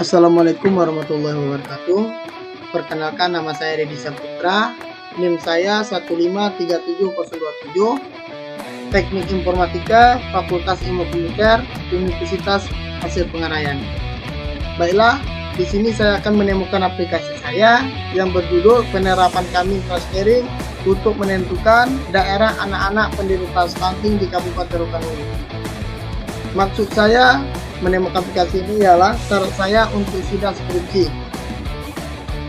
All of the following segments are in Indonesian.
Assalamualaikum warahmatullahi wabarakatuh. Perkenalkan, nama saya Deddy Saputra. NIM saya 1537027. Teknik Informatika, Fakultas Ilmu Komputer, Universitas Hasil Pengarayan. Baiklah, di sini saya akan menemukan aplikasi saya yang berjudul Penerapan Kami Clustering untuk menentukan daerah anak-anak penderita stunting di Kabupaten Rokan Hulu. Maksud saya menemukan aplikasi ini ialah syarat saya untuk sidang skripsi.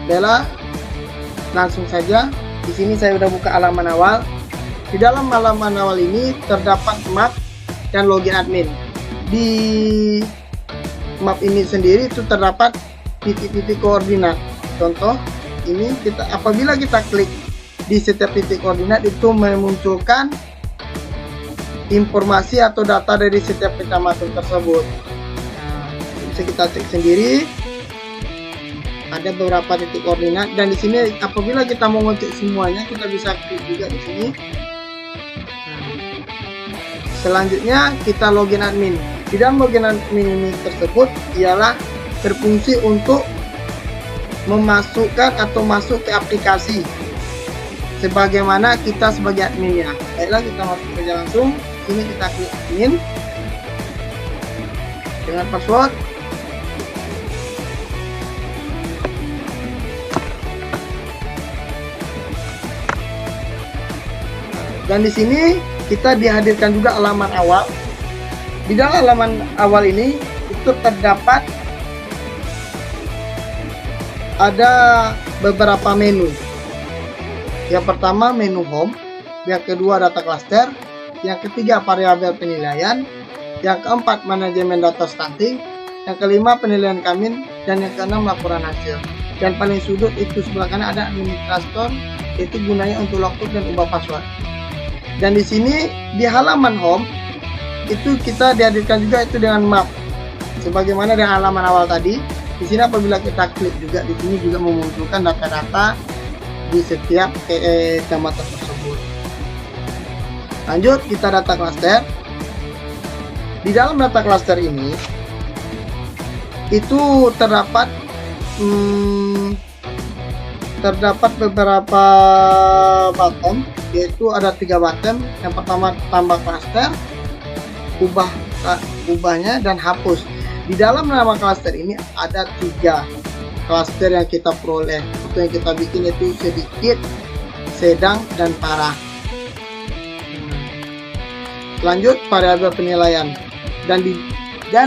Baiklah, langsung saja. Di sini saya sudah buka halaman awal. Di dalam halaman awal ini terdapat map dan login admin. Di map ini sendiri itu terdapat titik-titik koordinat. Contoh, ini apabila kita klik di setiap titik koordinat itu memunculkan informasi atau data dari setiap kecamatan tersebut. Bisa kita cek sendiri, ada beberapa titik koordinat, dan di sini apabila kita mau ngecek semuanya kita bisa klik juga di sini. Selanjutnya kita login admin. Di dalam login admin ini tersebut ialah berfungsi untuk memasukkan atau masuk ke aplikasi sebagaimana kita sebagai adminnya. Baiklah, kita masuk saja langsung. Sini kita klik admin dengan password. Dan di sini kita dihadirkan juga halaman awal. Di dalam halaman awal ini itu terdapat ada beberapa menu. Yang pertama menu home, yang kedua data cluster, yang ketiga variabel penilaian, yang keempat manajemen data stunting, yang kelima penilaian Kamin, dan yang keenam laporan hasil. Dan paling sudut itu sebelah kanan ada administrator, itu gunanya untuk login dan ubah password. Dan di sini di halaman home itu kita dihadirkan juga itu dengan map, sebagaimana dengan halaman awal tadi. Di sini apabila kita klik juga, di sini juga memunculkan data-data di setiap kecamatan tersebut. Lanjut, kita data cluster. Di dalam data cluster ini itu terdapat beberapa button, yaitu ada 3 button. Yang pertama tambah cluster, ubahnya, dan hapus. Di dalam nama cluster ini ada 3 cluster yang kita peroleh. Itu yang kita bikin yaitu sedikit, sedang, dan parah. Lanjut, variabel penilaian. Dan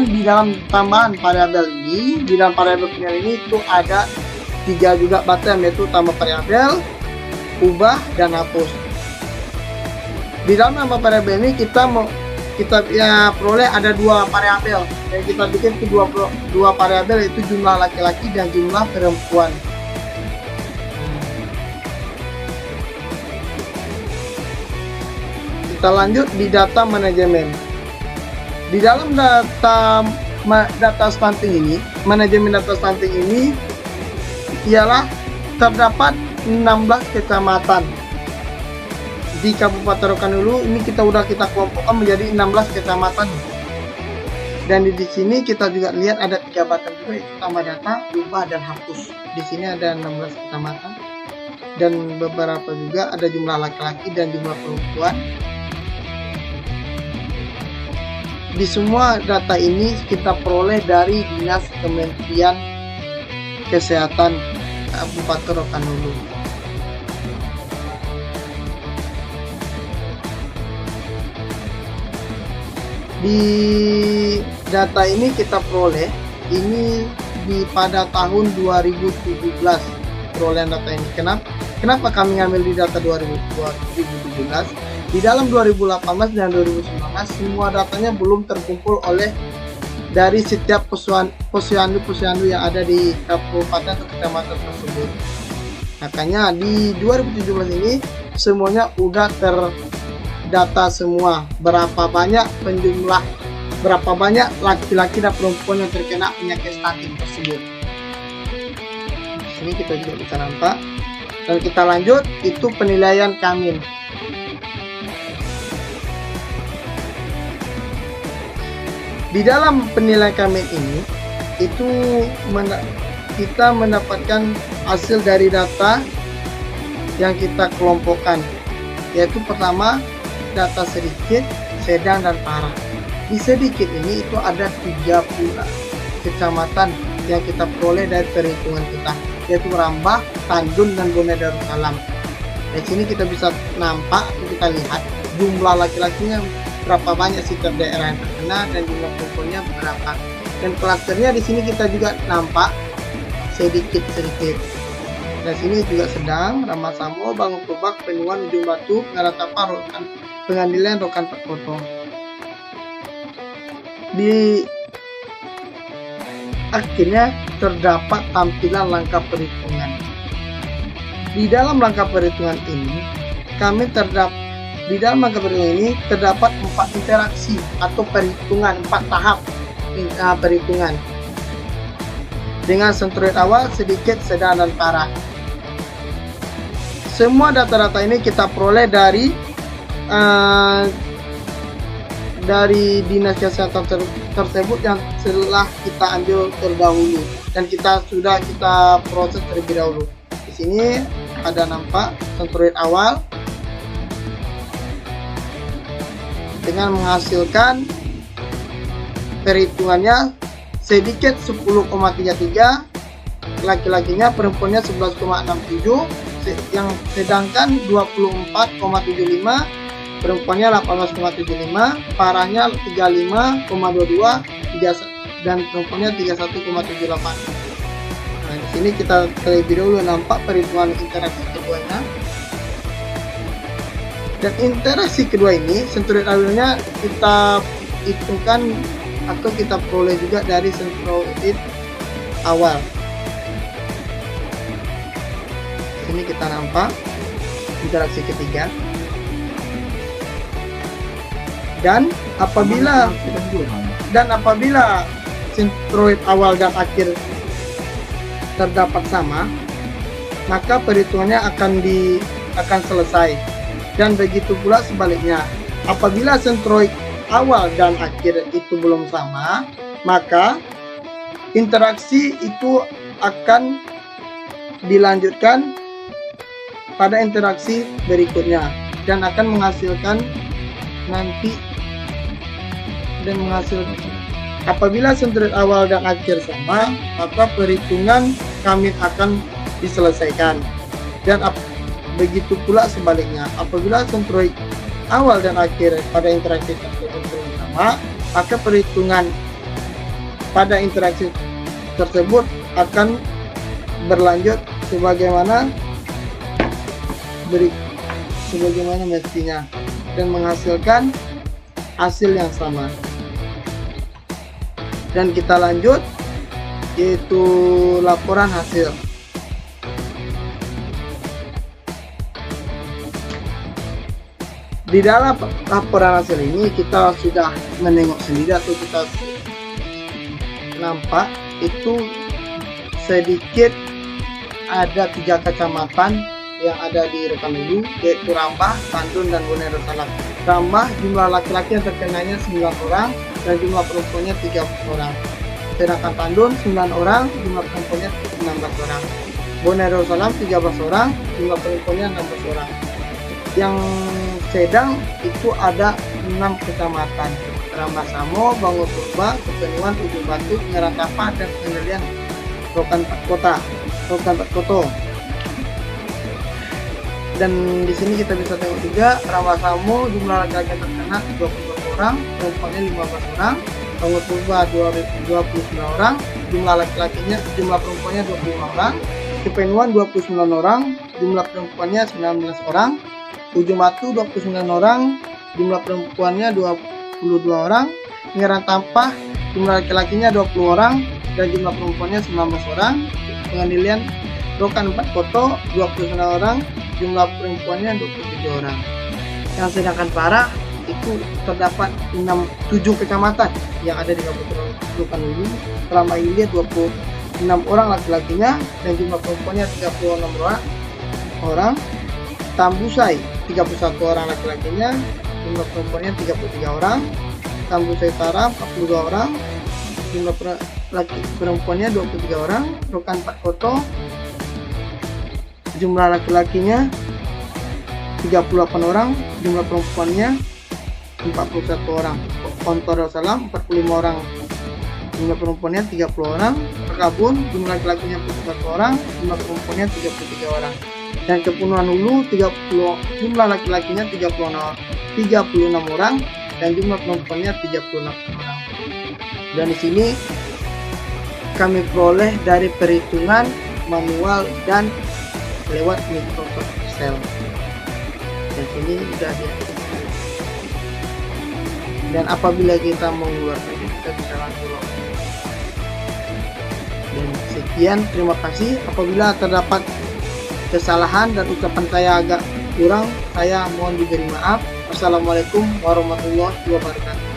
di dalam tambahan variabel ini, di dalam variabel penilaian ini itu ada 3 juga button, yaitu tambah variabel, ubah, dan hapus. Di dalam nama variabel ini kita peroleh ada 2 variabel yang kita bikin, itu dua variabel, yaitu jumlah laki-laki dan jumlah perempuan. Kita lanjut di data manajemen. Di dalam data stunting ini, manajemen data stunting ini ialah terdapat 16 kecamatan di Kabupaten Rokan Hulu. Ini kita kelompokkan menjadi 16 kecamatan. Dan di sini kita juga lihat ada 3 button juga, yaitu tambah data, ubah, dan hapus. Di sini ada 16 kecamatan dan beberapa juga ada jumlah laki-laki dan jumlah perempuan. Di semua data ini kita peroleh dari Dinas Kementerian Kesehatan Kabupaten Rokan Hulu. Di data ini kita peroleh ini pada tahun 2017 perolehan data ini. Kenapa kami ngambil di data 2017? Di dalam 2018 dan 2019 semua datanya belum terkumpul oleh dari setiap posyandu yang ada di kabupaten atau kecamatan tersebut. Makanya di 2017 ini semuanya udah terdata semua, berapa banyak laki-laki dan perempuan yang terkena penyakit stunting tersebut. Di sini kita juga bisa nampak. Dan kita lanjut, itu penilaian Kamin. Di dalam penilaian Kamin ini itu kita mendapatkan hasil dari data yang kita kelompokkan, yaitu pertama data sedikit, sedang, dan parah. Di sedikit ini itu ada 30 kecamatan yang kita peroleh dari perhitungan kita, yaitu Rambah, Tandun, dan Bone Darussalam. Di sini kita bisa nampak, kita lihat jumlah laki-lakinya berapa banyak sih daerah yang terkena dan jumlah perempuannya berapa. Dan klasternya di sini kita juga nampak sedikit-sedikit. Di sini juga Sedang, Ramasamo, Bangunpurba, Penuan, Ujung Batu, Ngaratapa, Pengadilan, Rokan Patkoto. Di akhirnya terdapat tampilan langkah perhitungan. Di dalam langkah perhitungan ini, terdapat 4 interaksi atau perhitungan, 4 tahap perhitungan dengan sentuhan awal, sedikit, sedang, dan parah. Semua data-data ini kita peroleh dari dinas kesehatan tersebut yang telah kita ambil terdahulu dan kita proses terlebih dahulu. Di sini ada nampak sentuhan awal dengan menghasilkan perhitungannya sedikit 10,33, laki-lakinya, perempuannya 11,67, yang sedangkan 24,75, perempuannya 18,75, parahnya 35,22, dan perempuannya 31,78. Nah, di sini kita terlebih dahulu nampak perhitungan interaksi keduanya. Dan interaksi kedua ini, sentuhan awalnya kita hitungkan atau kita peroleh juga dari sentuhan awal. Ini kita nampak interaksi ketiga. Dan apabila sentroid awal dan akhir terdapat sama, maka perhitungannya akan selesai. Dan begitu pula sebaliknya, apabila sentroid awal dan akhir itu belum sama, maka interaksi itu akan dilanjutkan pada interaksi berikutnya dan akan menghasilkan apabila sentuhan awal dan akhir sama, maka perhitungan kami akan diselesaikan. Dan begitu pula sebaliknya, apabila sentuhan awal dan akhir pada interaksi tersebut sama, maka perhitungan pada interaksi tersebut akan berlanjut sebagaimana mestinya dan menghasilkan hasil yang sama. Dan kita lanjut, yaitu laporan hasil. Di dalam laporan hasil ini kita sudah menengok sendiri atau kita nampak itu sedikit ada 3 kecamatan yang ada di Rokan Hulu, yaitu Rambah, Tandun, dan Bone Darussalam. Rambah jumlah laki-laki yang terkenanya 9 orang dan jumlah perempuannya 3 orang. Sedangkan Tandun 9 orang, jumlah perempuannya 16 orang. Bone Darussalam 13 orang, jumlah perempuannya 16 orang. Yang Sedang itu ada 6 kecamatan: Ramasamo, Bangunpurba, Kepenuan, Ujung Batu, Ngaratapa, dan Pengadilan, Rokan Patkoto. Dan di sini kita bisa tengok juga Ramasamo jumlah laki-laki yang terkena 22 orang, perempuannya 15 orang. Bangunpurba 29 orang, jumlah laki-lakinya, jumlah perempuannya 25 orang. Kepenuan 29 orang, jumlah perempuannya 19 orang. Ujung Batu 29 orang, jumlah perempuannya 22 orang. Ngaratapa jumlah laki-lakinya 20 orang dan jumlah perempuannya 19 orang. Pengadilan Rokan Patkoto 29 orang, jumlah perempuannya 27 orang. Yang sedangkan parah itu terdapat 7 kecamatan yang ada di Kabupaten Rokan Hulu. Selama ini 26 orang laki-lakinya dan jumlah perempuannya 36 orang. Tambusai 31 orang laki-lakinya, jumlah perempuannya 33 orang. Tambusai Utara 42 orang, jumlah laki perempuannya 23 orang, rekan 4 foto. Jumlah laki-lakinya 38 orang, jumlah perempuannya 41 orang. Kontor salam 45 orang, jumlah perempuannya 30 orang. Perkabun jumlah laki-lakinya 41 orang, jumlah perempuannya 33 orang. Dan kepenuhan hulu 30, jumlah laki-lakinya 36 orang dan jumlah perempuannya 36 orang. Dan di sini kami peroleh dari perhitungan manual dan lewat Microsoft Excel. Dan sini sudah dia. Dan apabila kita mengeluarkan kita bisa langsung login. Dan sekian, terima kasih. Apabila terdapat kesalahan dan ucapan saya agak kurang, saya mohon diberi maaf. Wassalamualaikum warahmatullahi wabarakatuh.